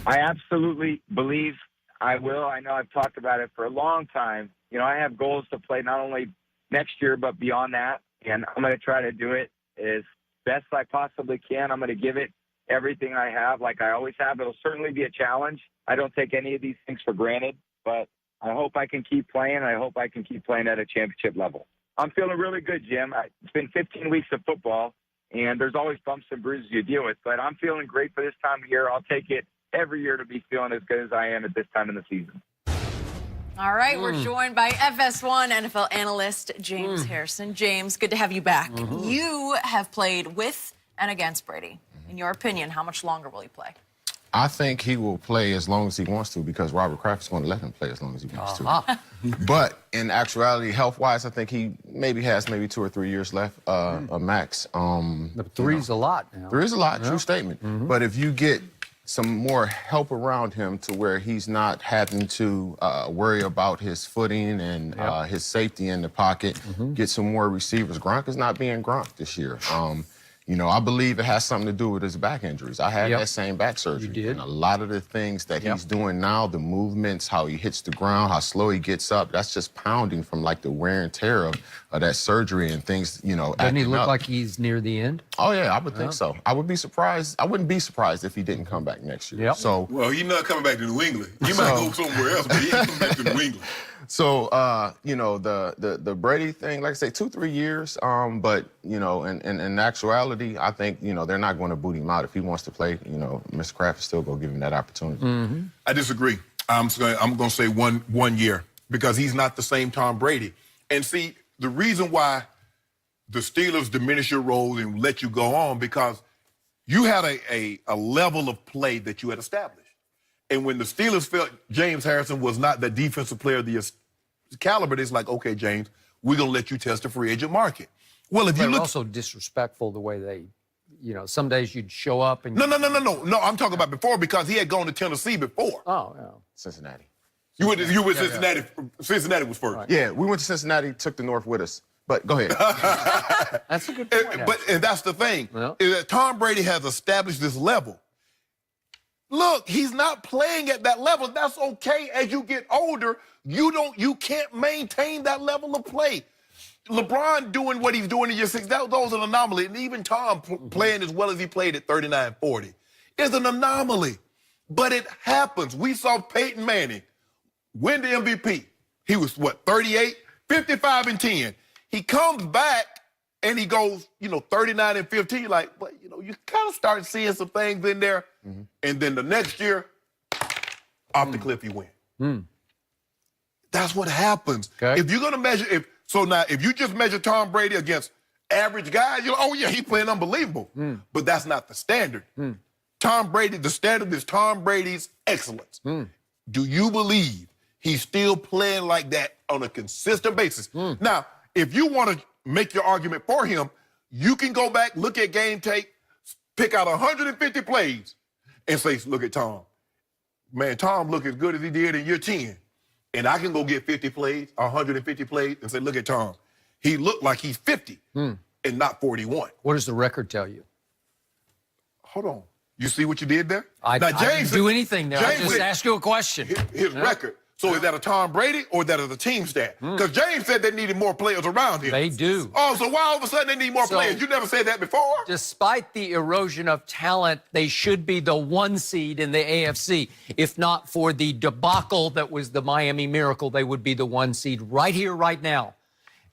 I absolutely believe I will. I know I've talked about it for a long time. I have goals to play not only next year, but beyond that. And I'm going to try to do it as best I possibly can. I'm going to give it everything I have, like I always have. It'll certainly be a challenge. I don't take any of these things for granted, but I hope I can keep playing. I hope I can keep playing at a championship level. I'm feeling really good, Jim. It's been 15 weeks of football, and there's always bumps and bruises you deal with, but I'm feeling great for this time of year. I'll take it every year to be feeling as good as I am at this time in the season. All right, we're joined by FS1 NFL analyst James Harrison. James, good to have you back. You have played with and against Brady. In your opinion, how much longer will he play? I think he will play as long as he wants to because Robert Kraft is going to let him play as long as he wants to. But in actuality, health-wise, I think he has 2 or 3 years left, a max. But three's a lot now. 3 is a lot, true statement. But if you get some more help around him to where he's not having to worry about his footing and his safety in the pocket, get some more receivers. Gronk is not being Gronk this year. I believe it has something to do with his back injuries. I had that same back surgery. You did? And a lot of the things that he's doing now, the movements, how he hits the ground, how slow he gets up, that's just pounding from like the wear and tear of that surgery and things, Doesn't he look like he's near the end? Oh, yeah, I would think so. I would be surprised. I wouldn't be surprised if he didn't come back next year. So, well, he's not coming back to New England. He might go somewhere else, but he ain't coming back to New England. So, the Brady thing, like I say, 2-3 years. But, in actuality, I think, they're not going to boot him out. If he wants to play, Mr. Kraft is still going to give him that opportunity. I disagree. I'm going to say one year because he's not the same Tom Brady. And see, the reason why the Steelers diminish your role and let you go on because you had a level of play that you had established. And when the Steelers felt James Harrison was not the defensive player of the caliber, it's like, okay, James, we're going to let you test the free agent market. Well, if you look... also disrespectful the way they, some days you'd show up and... No, I'm talking about before because he had gone to Tennessee before. Oh, yeah. Cincinnati. You were Cincinnati. Cincinnati was first. Right. Yeah, we went to Cincinnati, took the North with us. But go ahead. That's a good point. And that's the thing. Is that Tom Brady has established this level. Look, he's not playing at that level. That's okay. As you get older, you can't maintain that level of play. LeBron doing what he's doing in year 6, those are an anomaly. And even Tom playing as well as he played at 39, 40 is an anomaly. But it happens. We saw Peyton Manning win the MVP. He was, 38? 55 and 10. He comes back and he goes, 39 and 15. Like, but, you kind of start seeing some things in there. And then the next year, off the cliff he went. That's what happens. Okay. If you're going to measure, if you just measure Tom Brady against average guys, oh, yeah, he's playing unbelievable. But that's not the standard. Tom Brady, the standard is Tom Brady's excellence. Do you believe he's still playing like that on a consistent basis? Now, if you want to make your argument for him, you can go back, look at game tape, pick out 150 plays, and say, look at Tom. Man, Tom look as good as he did in year 10. And I can go get 50 plays, 150 plays, and say, look at Tom. He looked like he's 50 and not 41. What does the record tell you? Hold on. You see what you did there? I didn't do anything there. I just asked you a question. His record. So is that a Tom Brady or is that a team stat? Because James said they needed more players around him. They do. Oh, so why all of a sudden they need more players? You never said that before? Despite the erosion of talent, they should be the 1 seed in the AFC. If not for the debacle that was the Miami Miracle, they would be the 1 seed right here, right now.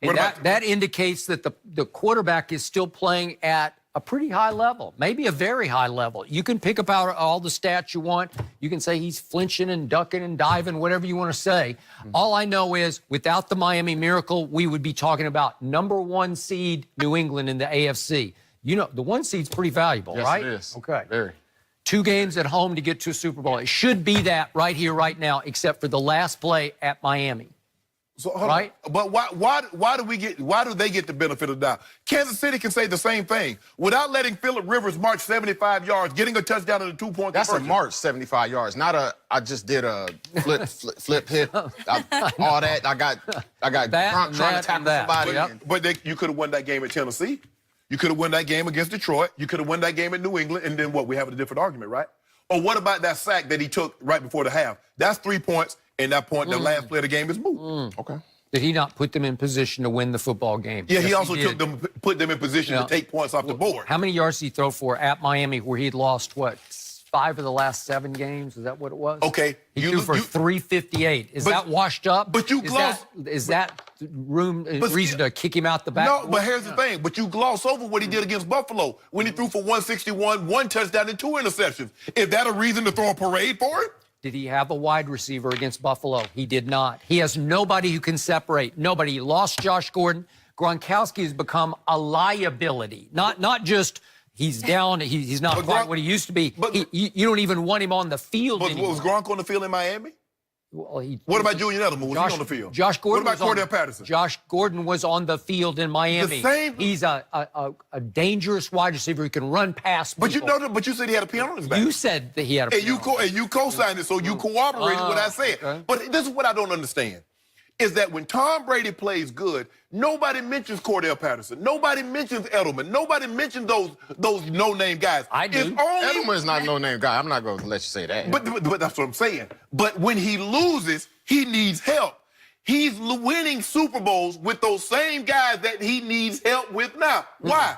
And that indicates that the quarterback is still playing at a pretty high level, maybe a very high level. You can pick up all the stats you want. You can say he's flinching and ducking and diving, whatever you want to say. All I know is without the Miami Miracle, we would be talking about number 1 seed New England in the AFC. The 1 seed's pretty valuable, right? Yes, it is. Okay. Very. 2 games at home to get to a Super Bowl. It should be that right here, right now, except for the last play at Miami. So, right? But why do they get the benefit of the doubt? Kansas City can say the same thing. Without letting Phillip Rivers march 75 yards, getting a touchdown in a 2-point That's conversion. a march, 75 yards, not I just did a flip hit, all that. I got Gronk trying to tackle somebody. But you could have won that game at Tennessee. You could have won that game against Detroit. You could have won that game at New England. And then what? We have a different argument, right? Or what about that sack that he took right before the half? That's 3 points, and that point, the last play of the game is moved. Okay. Did he not put them in position to win the football game? Yeah, Yes, he also did. put them in position to take points off the board. How many yards did he throw for at Miami where he'd lost, what, 5 of the last 7 games? Is that what it was? Okay. He threw for 358. Is that washed up? But you gloss. Is that reason to kick him out the back? No, but here's the thing. But you gloss over what he did against Buffalo when he threw for 161, 1 touchdown, and 2 interceptions. Is that a reason to throw a parade for it? Did he have a wide receiver against Buffalo? He did not. He has nobody who can separate. Nobody. He lost Josh Gordon. Gronkowski has become a liability. Not just he's down. He's not quite what he used to be. You don't even want him on the field anymore. Was Gronk on the field in Miami? Well, what about Julian Edelman? Was he on the field? Josh Gordon. What about Cordell Patterson? Josh Gordon was on the field in Miami. The same. He's a dangerous wide receiver who can run past people. But you said he had a pin on his back. You said that he had a pin. And you co-signed it, so you corroborated what I said. Okay. But this is what I don't understand. Is that when Tom Brady plays good, nobody mentions Cordell Patterson. Nobody mentions Edelman. Nobody mentions those no-name guys. I do. Edelman is not a no-name guy. I'm not going to let you say that. But that's what I'm saying. But when he loses, he needs help. He's winning Super Bowls with those same guys that he needs help with now. Why?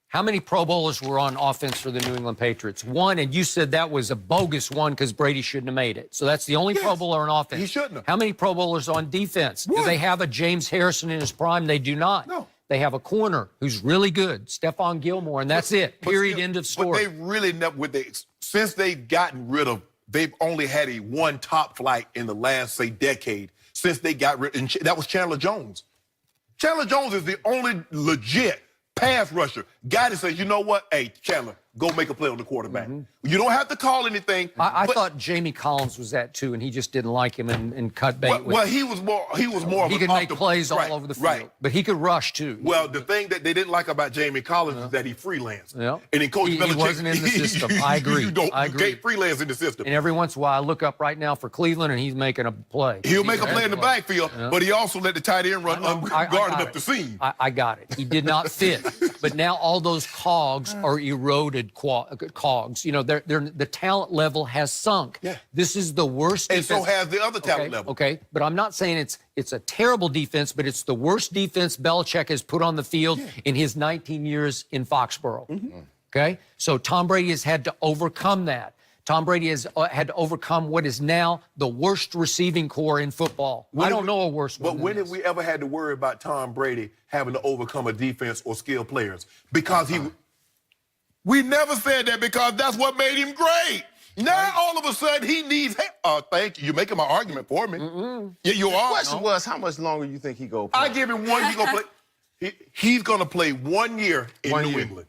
How many Pro Bowlers were on offense for the New England Patriots? 1, and you said that was a bogus one because Brady shouldn't have made it. So that's the only Pro Bowler on offense. He shouldn't have. How many Pro Bowlers on defense? Do they have a James Harrison in his prime? They do not. No. They have a corner who's really good, Stephon Gilmore, and that's it. Period. End of story. But they really never, since they've gotten rid of, they've only had one top flight in the last, say, decade since they got rid, and that was Chandler Jones. Chandler Jones is the only legit pass rusher. Guy that says, you know what? Hey, Chandler, go make a play on the quarterback. You don't have to call anything. I thought Jamie Collins was that too, and he just didn't like him and cut bait. Well, he was more. He could make plays all over the field, but he could rush too. Well, the thing that they didn't like about Jamie Collins is that he freelanced. Yeah. And then Coach Belichick, he wasn't in the system. I agree. You I agree. can't freelance in the system. And every once in a while, I look up right now for Cleveland, and he's making a play. He'll make a play in the backfield, but he also let the tight end run unguarded up the seam. I got it. He did not fit. But now all those cogs are eroded cogs. You know, the talent level has sunk. Yeah. This is the worst And defense. so has the other talent level. Okay, but I'm not saying it's a terrible defense, but it's the worst defense Belichick has put on the field in his 19 years in Foxborough. Okay? So Tom Brady has had to overcome that. Tom Brady has had to overcome what is now the worst receiving core in football. I don't know a worse one. But when have we ever had to worry about Tom Brady having to overcome a defense or skilled players? Because we never said that because that's what made him great. Now, all of a sudden, he needs help. Thank you. You're making my argument for me. Yeah, you are. The question was, how much longer you think he go play? I give him one. He's going to play 1 year in New England.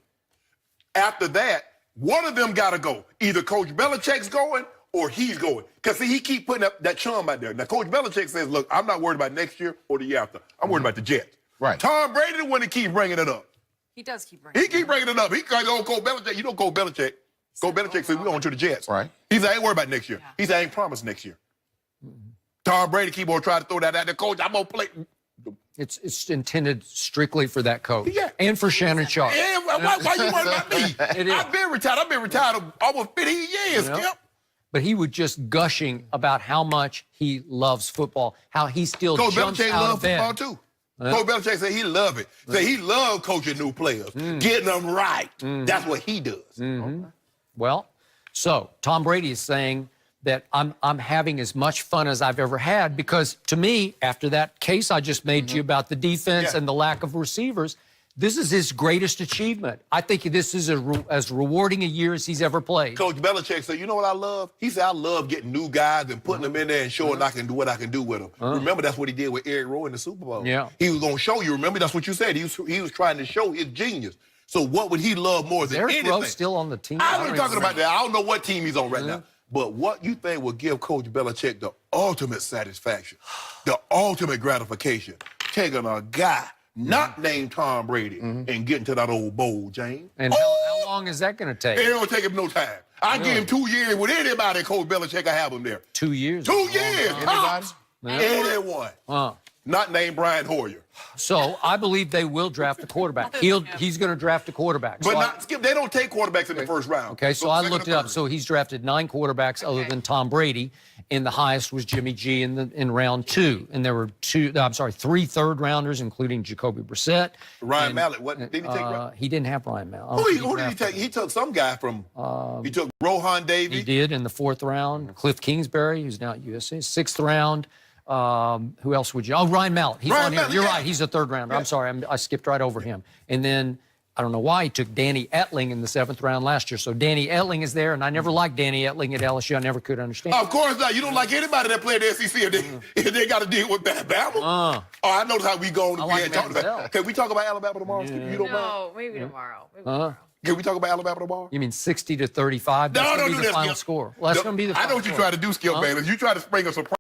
After that, one of them got to go. Either Coach Belichick's going or he's going. Because, see, he keep putting up that chum out there. Now, Coach Belichick says, look, I'm not worried about next year or the year after. I'm worried about the Jets. Right. Tom Brady the one that keeps bringing it up. He does keep bringing it up. He keep bringing it up. He can't go Coach Belichick. You know Coach Belichick. Coach Belichick said, we're on to the Jets. Right. He said, I ain't worried about next year. He said, I ain't promised next year. Tom Brady keep on trying to throw that out there. Coach, I'm going to play. It's intended strictly for that coach. Yeah. And for Shannon Sharp. Yeah, why you worried about me? It is. I've been retired. I've been retired almost 15 years, Skip. But he was just gushing about how much he loves football, how he still Coach jumps Belichick out loves of bed. football, too. Coach Belichick said he love it. Said he love coaching new players, getting them right. That's what he does. Well, so Tom Brady is saying that I'm having as much fun as I've ever had because, to me, after that case I just made to you about the defense and the lack of receivers, this is his greatest achievement. I think this is as rewarding a year as he's ever played. Coach Belichick said, you know what I love? He said, I love getting new guys and putting them in there and showing I can do what I can do with them. Remember, that's what he did with Eric Rowe in the Super Bowl. Yeah. He was going to show you. Remember, that's what you said. He was trying to show his genius. So what would he love more than anything? Eric Rowe still on the team? I'm not talking about that. I don't know what team he's on right now. But what you think will give Coach Belichick the ultimate satisfaction, the ultimate gratification, taking a guy not named Tom Brady and getting to that old bowl, James? And how long is that going to take? It don't take him no time. I give him 2 years with anybody, Coach Belichick, I have him there. 2 years. 2 years. Anybody? Anyone. not named Brian Hoyer. So I believe they will draft a quarterback. He's going to draft a quarterback. But So not Skip. They don't take quarterbacks in the first round. Okay, so I looked it up. So he's drafted 9 quarterbacks other than Tom Brady, and the highest was Jimmy G in round 2. And there were 3 third-rounders, including Jacoby Brissett. Ryan Mallett. What did he take? He didn't have Ryan Mallett. Who did he take? He took some guy from. He took Rohan Davey. He did in the 4th round. Cliff Kingsbury, who's now at USC, 6th round. Who else would you? Oh, Ryan Mallett. He's on here. You're right. He's a 3rd rounder. I'm sorry. I skipped right over him. And then I don't know why he took Danny Etling in the 7th round last year. So Danny Etling is there, and I never liked Danny Etling at LSU. I never could understand. Of course not. You don't like anybody that played the SEC if they got to deal with Bama. Oh, I know how we going. Can we talk about Alabama tomorrow? Yeah. You don't mind? No, maybe tomorrow. Maybe tomorrow. Can we talk about Alabama tomorrow? You mean 60-35? That's going to be the final score. Well, that's going to be the final I know what you try to do, Skip Bayless. You try to spring a surprise.